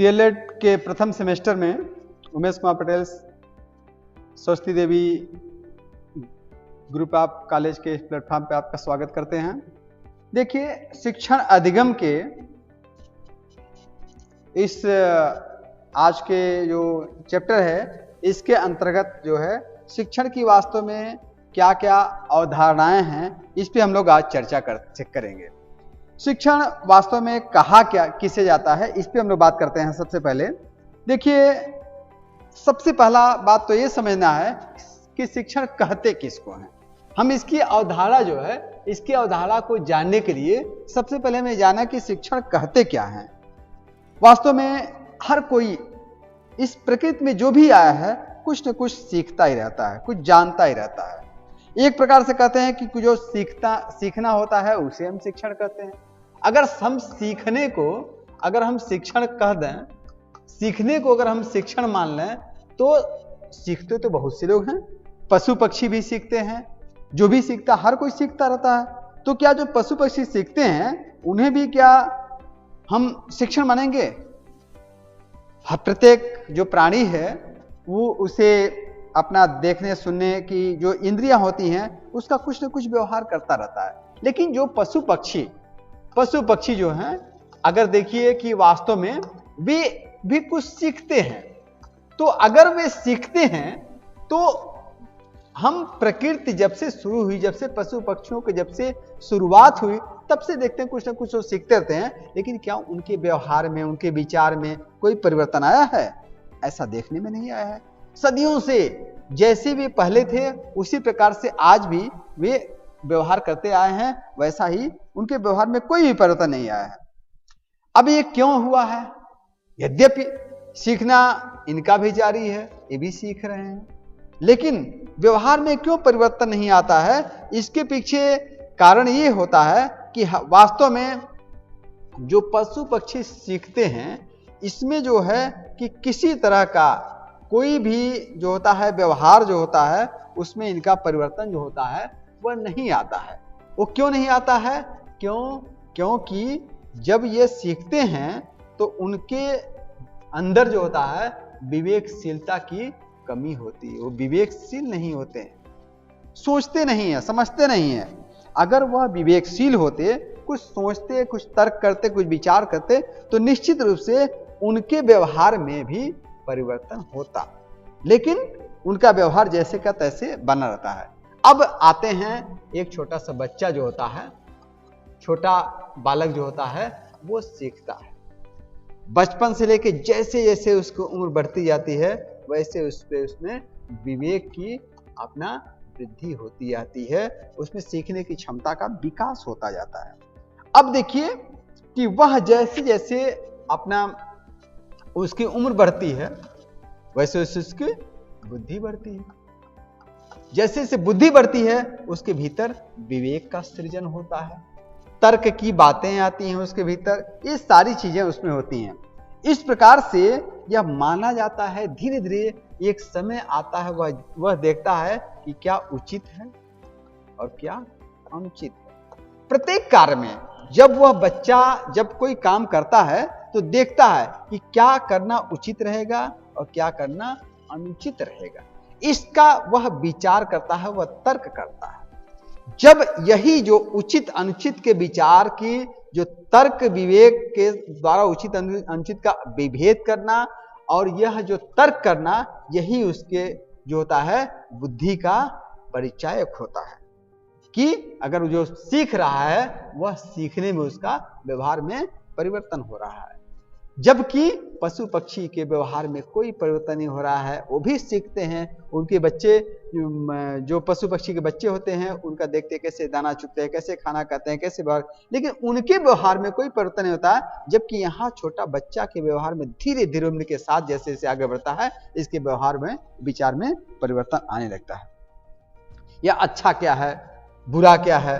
DElEd के प्रथम semester में उमेश कुमार पटेल सरस्वती देवी ग्रुप ऑफ कॉलेज के इस प्लेटफॉर्म पे आपका स्वागत करते हैं। देखिए, शिक्षण अधिगम के इस आज के जो चैप्टर है इसके अंतर्गत जो है शिक्षण की वास्तव में क्या क्या अवधारणाएं हैं, इस पे हम लोग आज चर्चा करेंगे। शिक्षण वास्तव में कहा क्या किसे जाता है, इस पे हम लोग बात करते हैं। सबसे पहले देखिए, सबसे पहला बात तो ये समझना है कि शिक्षण कहते किसको हैं। हम इसकी अवधारणा जो है, इसकी अवधारणा को जानने के लिए सबसे पहले हमें जाना कि शिक्षण कहते क्या हैं। वास्तव में हर कोई इस प्रकृति में जो भी आया है कुछ न कुछ सीखता ही रहता है, कुछ जानता ही रहता है। एक प्रकार से कहते हैं कि जो सीखना होता है उसे हम शिक्षण कहते हैं। अगर हम सीखने को अगर हम शिक्षण कह दें, सीखने को अगर हम शिक्षण मान लें, तो सीखते तो बहुत से लोग हैं। पशु पक्षी भी सीखते हैं, जो भी सीखता हर कोई सीखता रहता है। तो क्या जो पशु पक्षी सीखते हैं उन्हें भी क्या हम शिक्षण मानेंगे? प्रत्येक जो प्राणी है वो उसे अपना देखने सुनने की जो इंद्रियां होती हैं उसका कुछ न कुछ व्यवहार करता रहता है। लेकिन जो पशु पक्षी जो हैं, अगर देखिए कि वास्तव में वे भी कुछ सीखते हैं। तो अगर वे सीखते हैं तो हम प्रकृति जब से शुरू हुई, जब से पशु पक्षियों की जब से शुरुआत हुई, तब से देखते हैं कुछ ना कुछ वो सीखते रहते हैं। लेकिन क्या उनके व्यवहार में, उनके विचार में कोई परिवर्तन आया है? ऐसा देखने में नहीं आया है। सदियों से जैसे वे पहले थे उसी प्रकार से आज भी वे व्यवहार करते आए हैं, वैसा ही उनके व्यवहार में कोई भी परिवर्तन नहीं आया है। अब ये क्यों हुआ है? यद्यपि सीखना इनका भी जारी है, ये भी सीख रहे हैं, लेकिन व्यवहार में क्यों परिवर्तन नहीं आता है? इसके पीछे कारण ये होता है कि वास्तव में जो पशु पक्षी सीखते हैं इसमें जो है कि किसी तरह का कोई भी जो होता है व्यवहार जो होता है उसमें इनका परिवर्तन जो होता है वह नहीं आता है। वो क्यों नहीं आता है? क्योंकि जब ये सीखते हैं तो उनके अंदर जो होता है विवेकशीलता की कमी होती है। वो विवेकशील नहीं होते हैं, सोचते नहीं है, समझते नहीं है। अगर वह विवेकशील होते, कुछ सोचते, कुछ तर्क करते, कुछ विचार करते, तो निश्चित रूप से उनके व्यवहार में भी परिवर्तन होता। लेकिन उनका व्यवहार जैसे का तैसे बना रहता है। अब आते हैं, एक छोटा सा बच्चा जो होता है, छोटा बालक जो होता है, वो सीखता है। बचपन से लेके जैसे जैसे उसको उम्र बढ़ती जाती है वैसे उसमें विवेक की अपना वृद्धि होती जाती है, उसमें सीखने की क्षमता का विकास होता जाता है। अब देखिए कि वह जैसे जैसे अपना उसकी उम्र बढ़ती है वैसे वैसे उसकी बुद्धि बढ़ती है। जैसे जैसे बुद्धि बढ़ती है उसके भीतर विवेक का सृजन होता है, तर्क की बातें आती हैं उसके भीतर, ये सारी चीजें उसमें होती हैं। इस प्रकार से यह माना जाता है धीरे धीरे एक समय आता है, वह देखता है कि क्या उचित है और क्या अनुचित है। प्रत्येक कार्य में जब वह बच्चा जब कोई काम करता है तो देखता है कि क्या करना उचित रहेगा और क्या करना अनुचित रहेगा। इसका वह विचार करता है, वह तर्क करता है। जब यही जो उचित अनुचित के विचार की जो तर्क विवेक के द्वारा उचित अनुचित का विभेद करना और यह जो तर्क करना, यही उसके जो होता है बुद्धि का परिचायक होता है कि अगर जो सीख रहा है वह सीखने में उसका व्यवहार में परिवर्तन हो रहा है। जबकि पशु पक्षी के व्यवहार में कोई परिवर्तन नहीं हो रहा है, वो भी सीखते हैं। उनके बच्चे जो पशु पक्षी के बच्चे होते हैं उनका देखते कैसे दाना चुगते हैं, कैसे खाना खाते हैं, कैसे व्यवहार, लेकिन उनके व्यवहार में कोई परिवर्तन नहीं होता है। जबकि यहाँ छोटा बच्चा के व्यवहार में धीरे धीरे उम्र के साथ जैसे जैसे आगे बढ़ता है इसके व्यवहार में, विचार में परिवर्तन आने लगता है। या अच्छा क्या है, बुरा क्या है,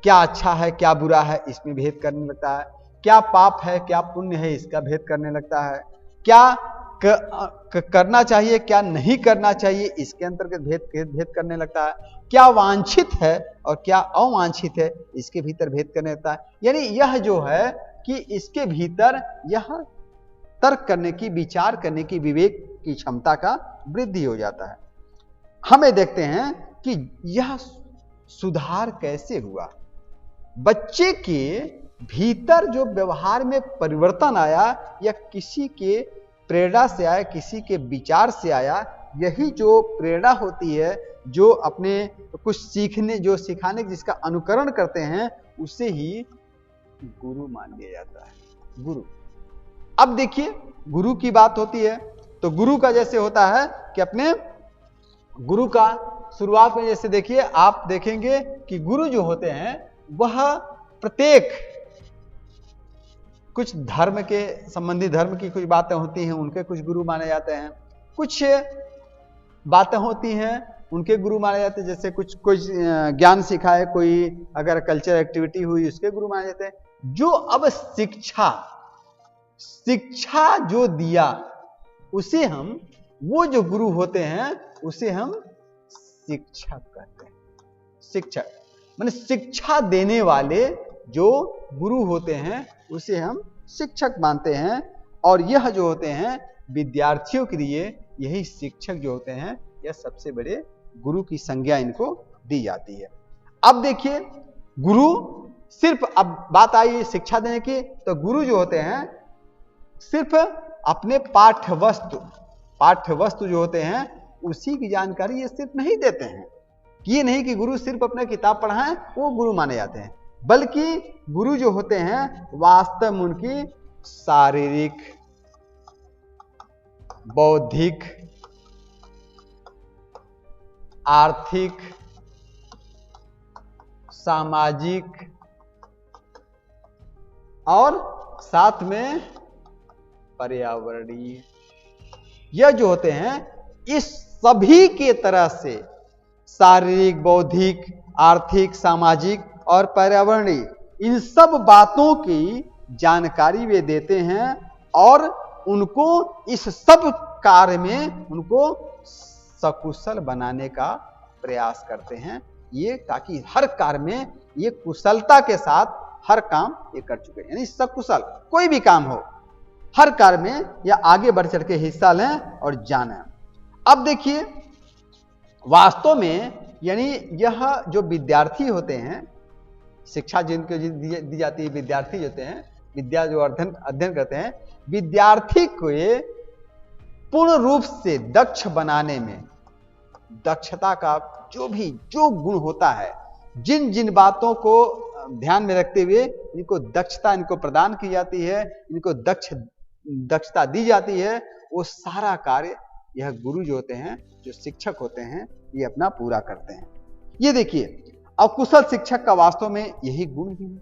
क्या अच्छा है क्या बुरा है, इसमें भेद करने लगता है। क्या पाप है क्या पुण्य है, इसका भेद करने लगता है। क्या करना चाहिए क्या नहीं करना चाहिए, इसके अंतर्गत भेद करने लगता है। क्या वांछित है और क्या अवांछित है, इसके भीतर भेद करने लगता है। यानी यह जो है कि इसके भीतर यह तर्क करने की, विचार करने की, विवेक की क्षमता का वृद्धि हो जाता है। हमें देखते हैं कि यह सुधार कैसे हुआ। बच्चे के भीतर जो व्यवहार में परिवर्तन आया, या किसी के प्रेरणा से आया, किसी के विचार से आया, यही जो प्रेरणा होती है, जो अपने कुछ सीखने, जो सिखाने, जिसका अनुकरण करते हैं, उसे ही गुरु मान लिया जाता है। गुरु। अब देखिए, गुरु की बात होती है तो गुरु का जैसे होता है कि अपने गुरु का शुरुआत में जैसे देखिए, आप देखेंगे कि गुरु जो होते हैं वह प्रत्येक कुछ धर्म के संबंधी, धर्म की कुछ बातें होती हैं, उनके कुछ गुरु माने जाते हैं। कुछ बातें होती हैं उनके गुरु माने जाते हैं, जैसे कुछ ज्ञान सिखाए, कोई अगर कल्चर एक्टिविटी हुई उसके गुरु माने जाते हैं। जो अब शिक्षा जो दिया उसे हम, वो जो गुरु होते हैं उसे हम शिक्षक कहते हैं। शिक्षक माने शिक्षा देने वाले जो गुरु होते हैं उसे हम शिक्षक मानते हैं। और यह जो होते हैं विद्यार्थियों के लिए, यही शिक्षक जो होते हैं, यह सबसे बड़े गुरु की संज्ञा इनको दी जाती है। अब देखिए, गुरु सिर्फ, अब बात आई शिक्षा देने की, तो गुरु जो होते हैं सिर्फ अपने पाठ्यवस्तु जो होते हैं उसी की जानकारी ये सिर्फ नहीं देते हैं। ये नहीं कि गुरु सिर्फ अपने किताब पढ़ाएं वो गुरु माने जाते हैं, बल्कि गुरु जो होते हैं वास्तव में उनकी शारीरिक, बौद्धिक, आर्थिक, सामाजिक और साथ में पर्यावरणीय, यह जो होते हैं इस सभी के तरह से शारीरिक, बौद्धिक, आर्थिक, सामाजिक और पर्यावरणीय, इन सब बातों की जानकारी वे देते हैं और उनको इस सब कार्य में उनको सकुशल बनाने का प्रयास करते हैं। ये ताकि हर कार्य में ये कुशलता के साथ हर काम ये कर चुके हैं, यानी सकुशल कोई भी काम हो, हर कार्य में या आगे बढ़ चढ़ के हिस्सा लें और जानें। अब देखिए, वास्तव में यानी यह जो विद्यार्थी होते हैं, शिक्षा जिनको दी जाती है, विद्यार्थी होते हैं, विद्या जो अध्ययन करते हैं, विद्यार्थी को पूर्ण रूप से दक्ष बनाने में, दक्षता का जो गुण होता है, जिन जिन बातों को ध्यान में रखते हुए इनको दक्षता इनको प्रदान की जाती है, इनको दक्षता दी जाती है, वो सारा कार्य यह गुरु जो होते हैं, जो शिक्षक होते हैं, ये अपना पूरा करते हैं। ये देखिए, अब कुशल शिक्षक का वास्तव में यही गुण ही है।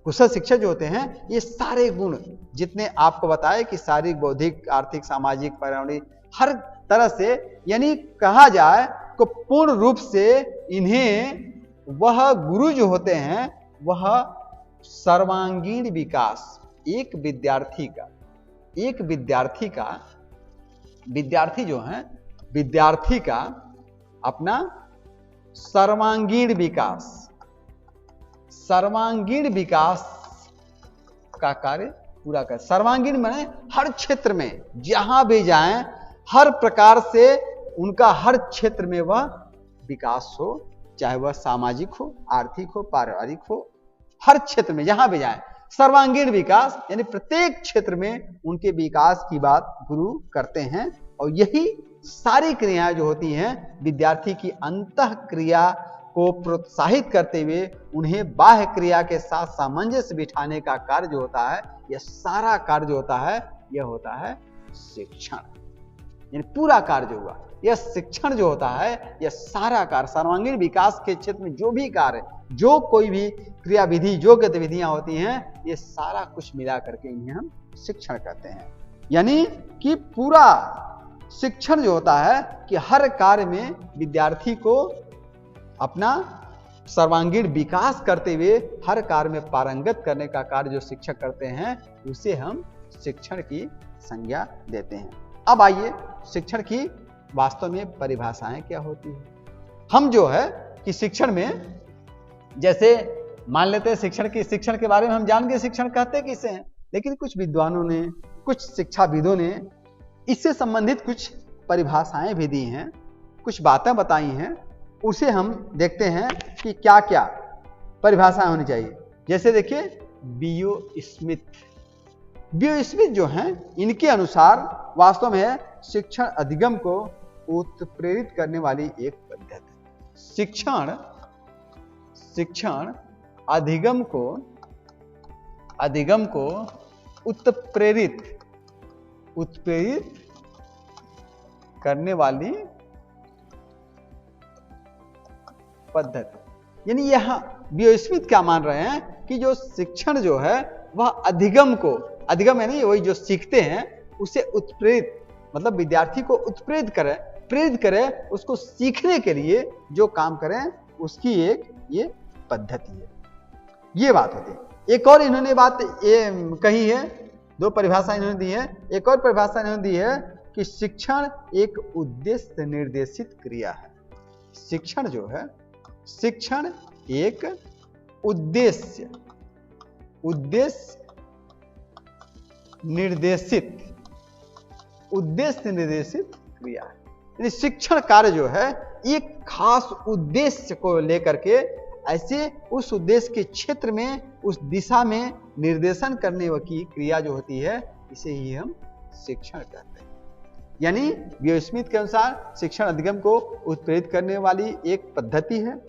कुशल शिक्षक जो होते हैं, ये सारे गुण जितने आपको बताए कि शारीरिक, बौद्धिक, आर्थिक, सामाजिक, पर्यावरणीय, हर तरह से, यानी कहा जाए तो पूर्ण रूप से इन्हें, वह गुरु जो होते हैं, वह सर्वांगीण विकास एक विद्यार्थी जो है, विद्यार्थी का अपना सर्वांगीण विकास का कार्य पूरा कर। सर्वांगीण माने हर क्षेत्र में जहां भी जाएं, हर प्रकार से उनका हर क्षेत्र में वह विकास हो, चाहे वह सामाजिक हो, आर्थिक हो, पारिवारिक हो, हर क्षेत्र में जहां भी जाएं सर्वांगीण विकास, यानी प्रत्येक क्षेत्र में उनके विकास की बात गुरु करते हैं। और यही सारी क्रियाएं जो होती हैं, विद्यार्थी की अंतः क्रिया को प्रोत्साहित करते हुए उन्हें बाह्य क्रिया के साथ सामंजस्य बिठाने का कार्य जो होता है, यह सारा कार्य जो होता है, यह होता है शिक्षण। यानी पूरा कार्य जो हुआ, यह शिक्षण जो होता है, यह सारा कार्य सर्वांगीण विकास के क्षेत्र में जो भी कार्य, जो कोई भी क्रियाविधि, जो गतिविधियां होती हैं, ये सारा कुछ मिला करके इन्हें हम शिक्षण कहते हैं। यानी कि पूरा शिक्षण जो होता है कि हर कार्य में विद्यार्थी को अपना सर्वांगीण विकास करते हुए हर कार्य में पारंगत करने का कार्य जो शिक्षक करते हैं, उसे हम शिक्षण की संज्ञा देते हैं। अब आइए, शिक्षण की वास्तव में परिभाषाएं क्या होती है। हम जो है कि शिक्षण में, जैसे मान लेते हैं शिक्षण के बारे में हम जान के शिक्षण कहते किसे हैं, लेकिन कुछ विद्वानों ने, कुछ शिक्षाविदों ने इससे संबंधित कुछ परिभाषाएं भी दी हैं, कुछ बातें बताई हैं। उसे हम देखते हैं कि क्या क्या परिभाषाएं होनी चाहिए। जैसे देखिए बीओ स्मिथ जो हैं, इनके अनुसार वास्तव में शिक्षण अधिगम को उत्प्रेरित करने वाली एक पद्धति। शिक्षण अधिगम को उत्प्रेरित करने वाली पद्धति। यानी यहां बीओ स्मिथ क्या मान रहे हैं कि जो शिक्षण जो है वह अधिगम यानी वही जो सीखते हैं उसे उत्प्रेरित, मतलब विद्यार्थी को उत्प्रेरित प्रेरित करें, उसको सीखने के लिए जो काम करें उसकी एक ये पद्धति है। ये बात होती है। एक और इन्होंने बात ये कही है, दो परिभाषा इन्होंने दी है। एक और परिभाषा इन्होंने दी है कि शिक्षण एक उद्देश्य निर्देशित क्रिया है। शिक्षण जो है, शिक्षण एक उद्देश्य निर्देशित क्रिया है। यानी शिक्षण कार्य जो है एक खास उद्देश्य को लेकर के ऐसे उस उद्देश्य के क्षेत्र में, उस दिशा में निर्देशन करने की क्रिया जो होती है, इसे ही हम शिक्षण कहते हैं। यानी बीओ स्मिथ के अनुसार शिक्षण अधिगम को उत्प्रेरित करने वाली एक पद्धति है,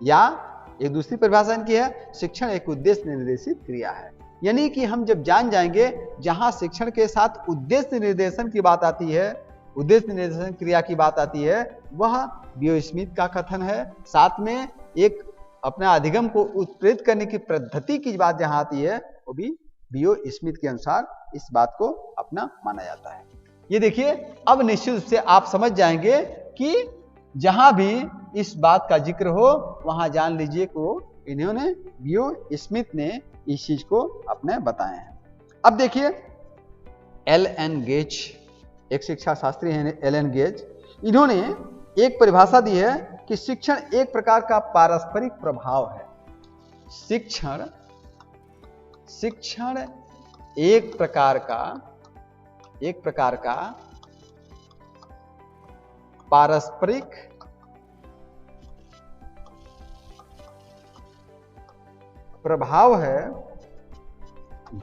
या एक दूसरी परिभाषा इनकी है शिक्षण एक उद्देश्य निर्देशित क्रिया है। यानी कि हम जब जान जाएंगे जहां शिक्षण के साथ उद्देश्य निर्देशन की बात आती है, उद्देश्य निर्देशन क्रिया की बात आती है, वह बीओ स्मिथ का कथन है। साथ में एक अपना अधिगम को उत्प्रेरित करने की पद्धति की बात जहां आती है, वो भी बीओ स्मिथ के अनुसार इस बात को अपना माना जाता है। ये देखिए, अब निश्चित रूप से आप समझ जाएंगे कि जहां भी इस बात का जिक्र हो वहां जान लीजिए को इन्होंने बीओ स्मिथ ने इस चीज को अपने बताए हैं। अब देखिए एल.एन. गेज, एक शिक्षा शास्त्री हैं एल.एन. गेज, इन्होंने एक परिभाषा दी है कि शिक्षण एक प्रकार का पारस्परिक प्रभाव है। शिक्षण एक प्रकार का पारस्परिक प्रभाव है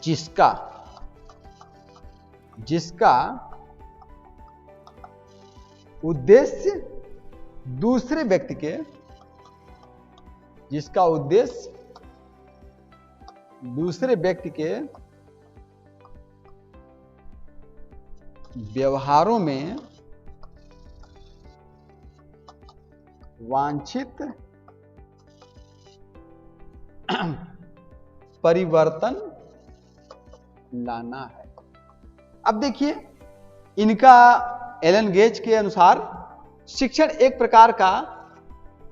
जिसका उद्देश्य दूसरे व्यक्ति के व्यवहारों में वांछित परिवर्तन लाना है। अब देखिए इनका एलन गेज के अनुसार शिक्षण एक प्रकार का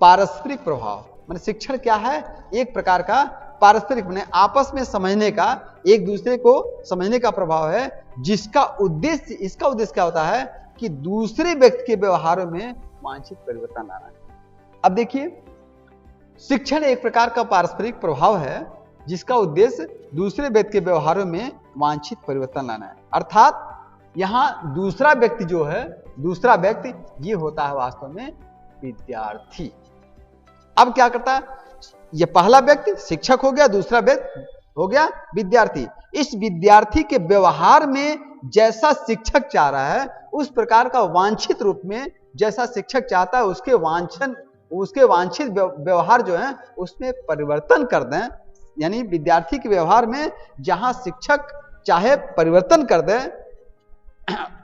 पारस्परिक प्रभाव, माने शिक्षण क्या है, एक प्रकार का पारस्परिक माने आपस में समझने का, एक दूसरे को समझने का प्रभाव है, जिसका उद्देश्य, इसका उद्देश्य क्या होता है कि दूसरे व्यक्ति के व्यवहारों में वांछित परिवर्तन लाना है। अब देखिए शिक्षण एक प्रकार का पारस्परिक प्रभाव है जिसका उद्देश्य दूसरे व्यक्ति के व्यवहारों में वांछित परिवर्तन लाना है। अर्थात यहां दूसरा व्यक्ति जो है, दूसरा व्यक्ति ये होता है वास्तव में विद्यार्थी। अब क्या करता है, ये पहला व्यक्ति शिक्षक हो गया, दूसरा व्यक्ति हो गया विद्यार्थी। इस विद्यार्थी के व्यवहार में जैसा शिक्षक चाह रहा है उस प्रकार का वांछित रूप में जैसा शिक्षक चाहता है उसके वांछित व्यवहार जो है उसमें परिवर्तन कर दें। यानी विद्यार्थी के व्यवहार में जहां शिक्षक चाहे परिवर्तन कर दे,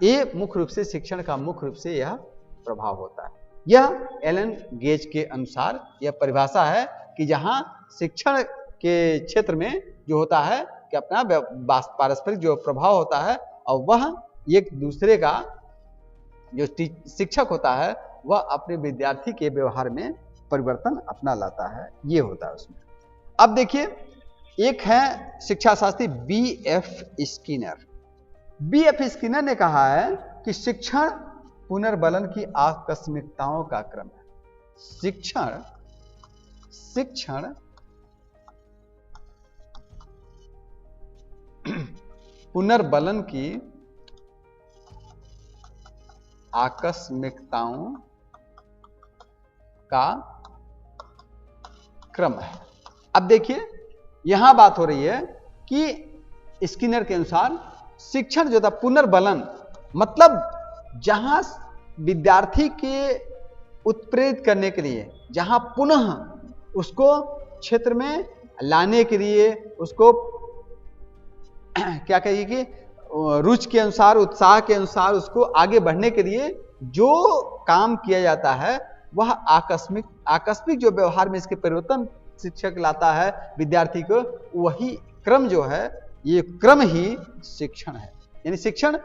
ये मुख्य रूप से शिक्षण का मुख्य रूप से यह प्रभाव होता है। यह एलन गेज के अनुसार यह परिभाषा है कि जहां शिक्षण के क्षेत्र में जो होता है कि अपना पारस्परिक जो प्रभाव होता है और वह एक दूसरे का जो शिक्षक होता है वह अपने विद्यार्थी के व्यवहार में परिवर्तन अपना लाता है, ये होता है उसमें। अब देखिए एक है शिक्षा Shastri BF. Skinner. BF. Skinner ने कहा है कि शिक्षण पुनर्बलन की आकस्मिकताओं का क्रम है। शिक्षण पुनर्बलन की आकस्मिकताओं का क्रम है। अब देखिए यहां बात हो रही है कि स्किनर के अनुसार शिक्षण जो था पुनर्बलन, मतलब जहां विद्यार्थी के उत्प्रेरित करने के लिए, जहां पुनः उसको क्षेत्र में लाने के लिए, उसको क्या कहिए कि रुचि के अनुसार, उत्साह के अनुसार उसको आगे बढ़ने के लिए जो काम किया जाता है वह आकस्मिक जो व्यवहार में इसके परिवर्तन शिक्षक लाता है विद्यार्थी को, वही क्रम जो है, ये क्रम ही शिक्षण है। यानी शिक्षण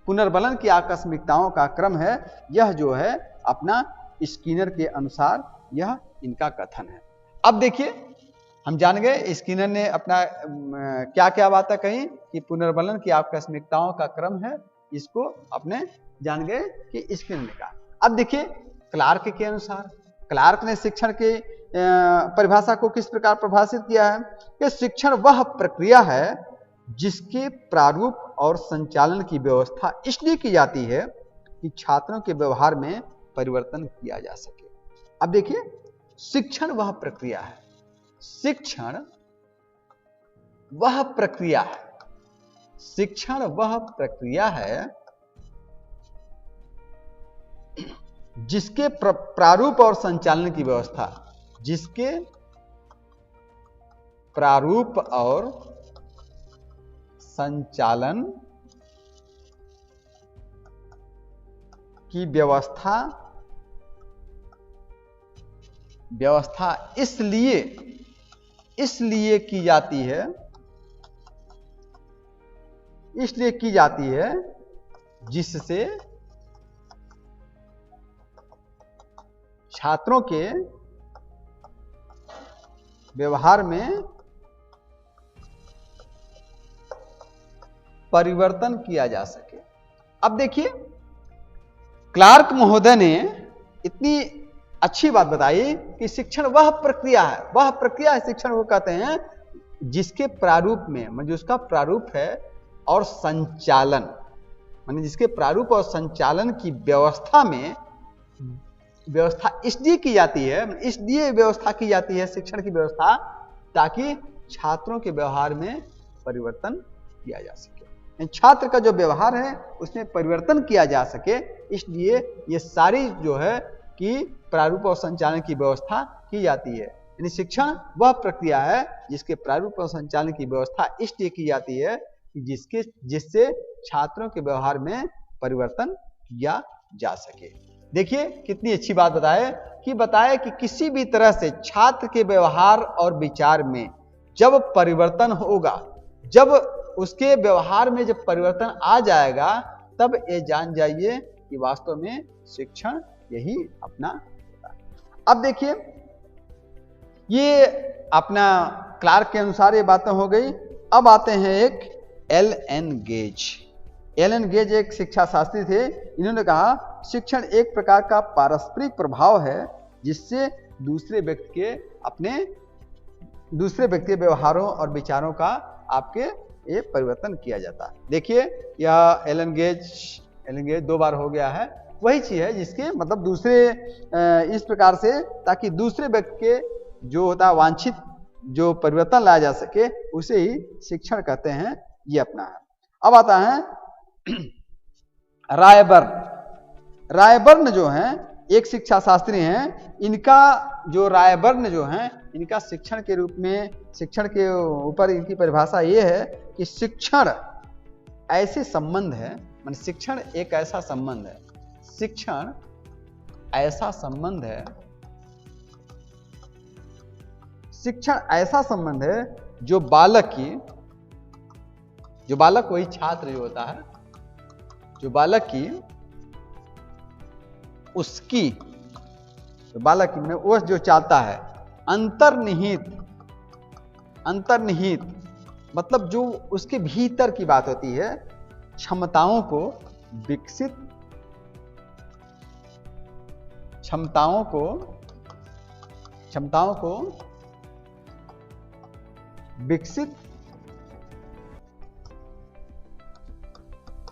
पुनर्बलन की आकस्मिकताओं का क्रम है। यह जो है अपना स्किनर के अनुसार यह इनका कथन है। अब देखिए हम जान गए स्किनर ने अपना क्या क्या बातें कही कि पुनर्बलन की आकस्मिकताओं का क्रम है, इसको अपने जान गए कि स्किनर ने कहा। अब देखिए क्लार्क के अनुसार, क्लार्क ने शिक्षण के परिभाषा को किस प्रकार परिभाषित किया है कि शिक्षण वह प्रक्रिया है जिसके प्रारूप और संचालन की व्यवस्था इसलिए की जाती है कि छात्रों के व्यवहार में परिवर्तन किया जा सके। अब देखिए शिक्षण वह प्रक्रिया है, शिक्षण वह प्रक्रिया है, शिक्षण वह प्रक्रिया है जिसके प्रारूप और संचालन की व्यवस्था, जिसके प्रारूप और संचालन की व्यवस्था इसलिए की जाती है, इसलिए की जाती है जिससे छात्रों के व्यवहार में परिवर्तन किया जा सके। अब देखिए क्लार्क महोदय ने इतनी अच्छी बात बताई कि शिक्षण वह प्रक्रिया है, वह प्रक्रिया है शिक्षण को कहते हैं जिसके प्रारूप में, मतलब उसका प्रारूप है और संचालन, माने जिसके प्रारूप और संचालन की व्यवस्था में, व्यवस्था इसलिए की जाती है, इसलिए व्यवस्था की जाती है शिक्षण की व्यवस्था ताकि छात्रों के व्यवहार में परिवर्तन किया जा सके, छात्र का जो व्यवहार है उसमें परिवर्तन किया जा सके। इसलिए ये सारी जो है कि प्रारूप और संचालन की व्यवस्था की जाती है। यानी शिक्षण वह प्रक्रिया है जिसके प्रारूप और संचालन की व्यवस्था इसलिए की जाती है कि जिससे छात्रों के व्यवहार में परिवर्तन किया जा सके। देखिए कितनी अच्छी बात बताए कि किसी भी तरह से छात्र के व्यवहार और विचार में जब परिवर्तन होगा, जब उसके व्यवहार में जब परिवर्तन आ जाएगा, तब ये जान जाइए कि वास्तव में शिक्षण यही अपना होता है। अब देखिए ये अपना क्लार्क के अनुसार ये बातें हो गई। अब आते हैं एक एल.एन. गेज। एल.एन. गेज एक शिक्षा शास्त्री थे। इन्होंने कहा शिक्षण एक प्रकार का पारस्परिक प्रभाव है जिससे दूसरे व्यक्ति के व्यवहारों और विचारों का आपके ये परिवर्तन किया जाता है। देखिए यह एल.एन. गेज 2 बार हो गया है। वही चीज है जिसके मतलब दूसरे इस प्रकार से ताकि दूसरे व्यक्ति के जो होता है वांछित जो परिवर्तन लाया जा सके उसे ही शिक्षण कहते हैं। ये अपना है। अब आता है रायबर्न जो है एक शिक्षा शास्त्री हैं। इनका जो रायबर्न जो है इनका शिक्षण के रूप में, शिक्षण के ऊपर इनकी परिभाषा ये है कि शिक्षण ऐसे संबंध है, मान शिक्षण एक ऐसा संबंध है, शिक्षण ऐसा संबंध है, शिक्षण ऐसा संबंध है जो बालक वही छात्र जो होता है, जो बालक की उसकी बालक में वो जो चाहता है अंतर्निहित मतलब जो उसके भीतर की बात होती है, क्षमताओं को विकसित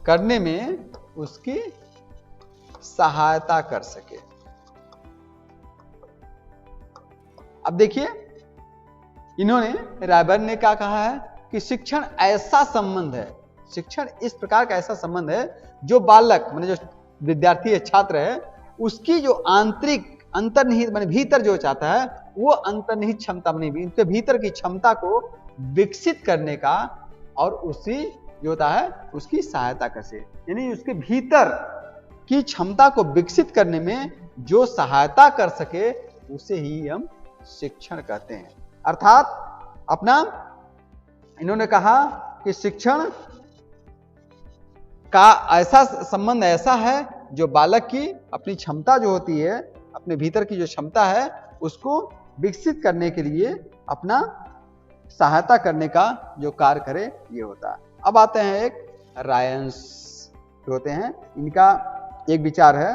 करने में उसकी सहायता कर सके। अब देखिए, इन्होंने रायबर्न ने क्या कहा है कि शिक्षण ऐसा संबंध है, शिक्षण इस प्रकार का ऐसा संबंध है जो बालक माने जो विद्यार्थी है, छात्र है, उसकी जो आंतरिक अंतर्निहित माने भीतर जो चाहता है वो अंतर्निहित क्षमता माने उनके भीतर की क्षमता को विकसित करने का और उसी जो होता है उसकी सहायता कर सके, यानी उसके भीतर की क्षमता को विकसित करने में जो सहायता कर सके उसे ही हम शिक्षण कहते हैं। अर्थात अपना इन्होंने कहा कि शिक्षण का ऐसा संबंध ऐसा है जो बालक की अपनी क्षमता जो होती है, अपने भीतर की जो क्षमता है उसको विकसित करने के लिए अपना सहायता करने का जो कार्य करे ये होता है। अब आते हैं एक रायंस जो होते हैं, इनका एक विचार है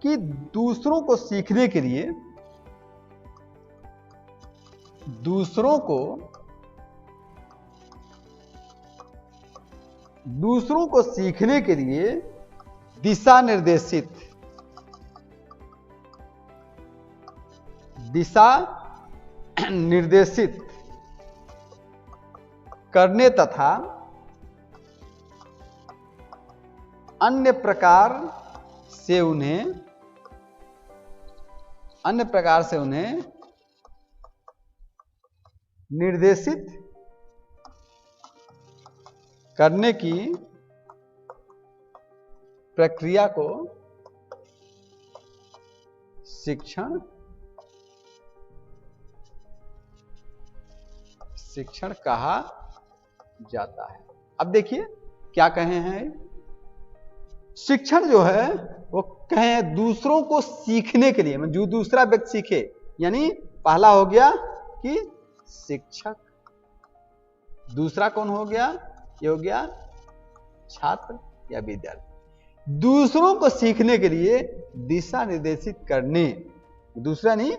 कि दूसरों को सीखने के लिए दूसरों को सीखने के लिए दिशा निर्देशित करने तथा अन्य प्रकार से उन्हें निर्देशित करने की प्रक्रिया को शिक्षण कहा जाता है। अब देखिए क्या कहे हैं, शिक्षण जो है वो कहे दूसरों को सीखने के लिए, जो दूसरा व्यक्ति सीखे, यानी पहला हो गया कि शिक्षक, दूसरा कौन हो गया, ये हो गया छात्र या विद्यार्थी। दूसरों को सीखने के लिए दिशा निर्देशित करने, दूसरा नहीं,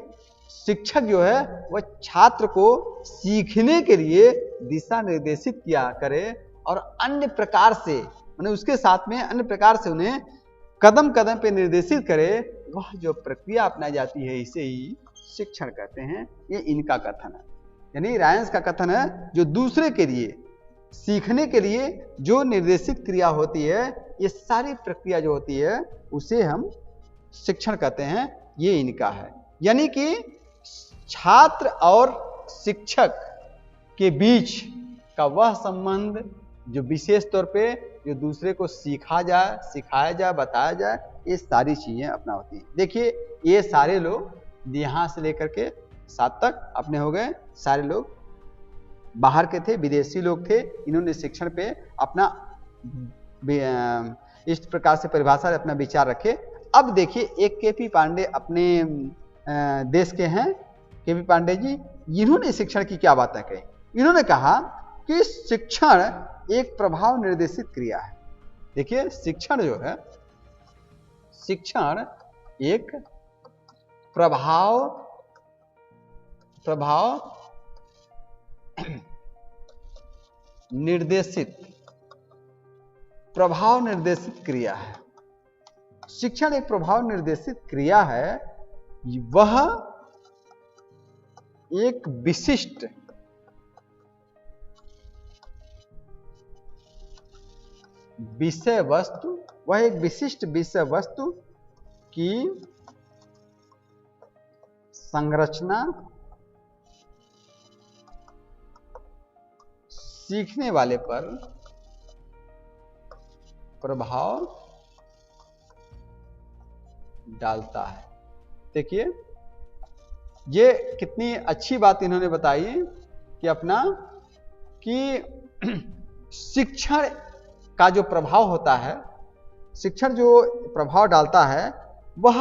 शिक्षक जो है वह छात्र को सीखने के लिए दिशा निर्देशित किया करे और अन्य प्रकार से माने उसके साथ में अन्य प्रकार से उन्हें कदम कदम पे निर्देशित करे, वह जो प्रक्रिया अपनाई जाती है इसे ही शिक्षण कहते हैं। ये इनका कथन है, यानी रायंस का कथन है जो दूसरे के लिए सीखने के लिए जो निर्देशित क्रिया होती है, ये सारी प्रक्रिया जो होती है उसे हम शिक्षण कहते हैं, ये इनका है। यानी कि छात्र और शिक्षक के बीच का वह संबंध जो विशेष तौर पे जो दूसरे को सीखा जाए, सिखाया जाए, बताया जाए, ये सारी चीजें अपना होती हैं। देखिए ये सारे लोग यहाँ से लेकर के 7 तक अपने हो गए, सारे लोग बाहर के थे, विदेशी लोग थे। इन्होंने शिक्षण पे अपना इस प्रकार से परिभाषा अपना विचार रखे। अब देखिए एक केपी पांडे अपने देश के हैं, केपी पांडे जी, इन्होंने शिक्षण की क्या बातें कही। इन्होंने कहा कि शिक्षण एक प्रभाव निर्देशित क्रिया है। देखिए शिक्षण जो है, शिक्षण एक प्रभाव निर्देशित क्रिया है। शिक्षण एक प्रभाव निर्देशित क्रिया है, वह एक विशिष्ट विषय वस्तु की संरचना, सीखने वाले पर प्रभाव डालता है। देखिए ये कितनी अच्छी बात इन्होंने बताई कि अपना कि शिक्षण का जो प्रभाव होता है, शिक्षण जो प्रभाव डालता है वह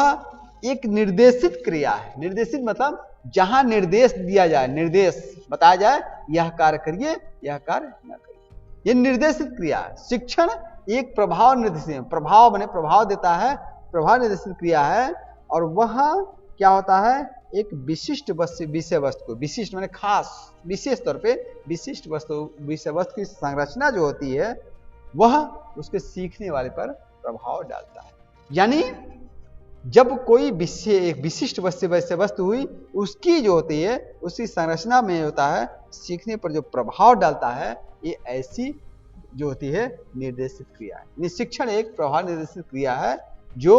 एक निर्देशित क्रिया है। निर्देशित मतलब जहां निर्देश दिया जाए, निर्देश बताया जाए, यह कार्य करिए, यह कार्य न करिए, यह निर्देशित क्रिया है। शिक्षण एक प्रभाव निर्देशित, प्रभाव बने प्रभाव देता है, प्रभाव निर्देशित क्रिया है। और वह क्या होता है, एक विशिष्ट विषय वस्तु को, विशिष्ट माने खास, विशेष तौर पे विशिष्ट वस्तु, विषय वस्तु की संरचना जो होती है वह उसके सीखने वाले पर प्रभाव डालता है। यानी जब कोई एक विशिष्ट वस्तु हुई, उसकी जो होती है, उसकी संरचना में होता है, सीखने पर जो प्रभाव डालता है, ये ऐसी जो होती है निर्देशित क्रिया है। शिक्षण एक प्रभाव निर्देशित क्रिया है जो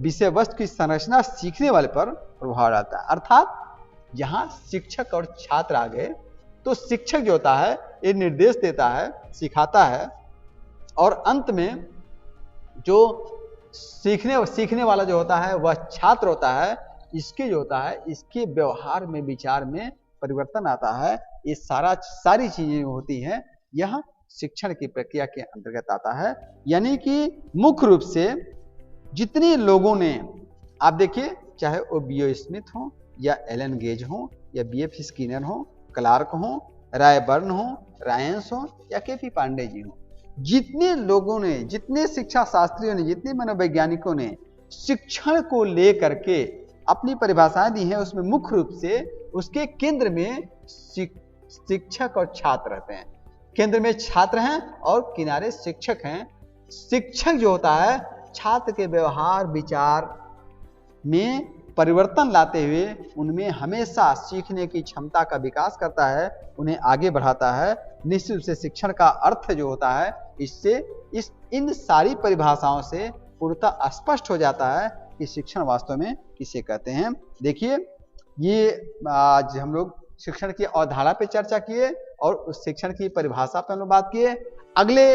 विषय वस्तु की संरचना सीखने वाले पर प्रभाव डालता है। अर्थात यहाँ शिक्षक और छात्र आ गए, तो शिक्षक जो होता है ये निर्देश देता है, सिखाता है, और अंत में जो सीखने वाला जो होता है वह छात्र होता है। इसके जो होता है, इसके व्यवहार में, विचार में परिवर्तन आता है। ये सारी चीजें होती हैं, यह शिक्षण की प्रक्रिया के अंतर्गत आता है। यानी कि मुख्य रूप से जितने लोगों ने, आप देखिए, चाहे वो बीओ स्मिथ हो या एलन गेज हो या बीएफ स्किनर हो, क्लार्क हो, रायबर्न हो, रायंस हो या केपी पांडे जी हो, जितने लोगों ने, जितने शिक्षा शास्त्रियों ने, जितने मनोवैज्ञानिकों ने शिक्षण को लेकर के अपनी परिभाषाएं दी हैं, उसमें मुख्य रूप से उसके केंद्र में शिक्षक और छात्र रहते हैं। केंद्र में छात्र हैं और किनारे शिक्षक हैं। शिक्षक जो होता है छात्र के व्यवहार, विचार में परिवर्तन लाते हुए उनमें हमेशा सीखने की क्षमता का विकास करता है, उन्हें आगे बढ़ाता है। निश्चित रूप से शिक्षण का अर्थ जो होता है, इससे इन सारी परिभाषाओं से पूर्णतः स्पष्ट हो जाता है कि शिक्षण वास्तव में किसे कहते हैं। देखिए, ये आज हम लोग शिक्षण की अवधारणा पे चर्चा किए और उस शिक्षण की परिभाषा पे हम लोग बात किए। अगले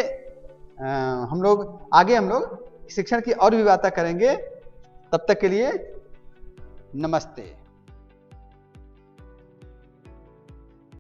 हम लोग शिक्षण की और भी बातें करेंगे। तब तक के लिए नमस्ते।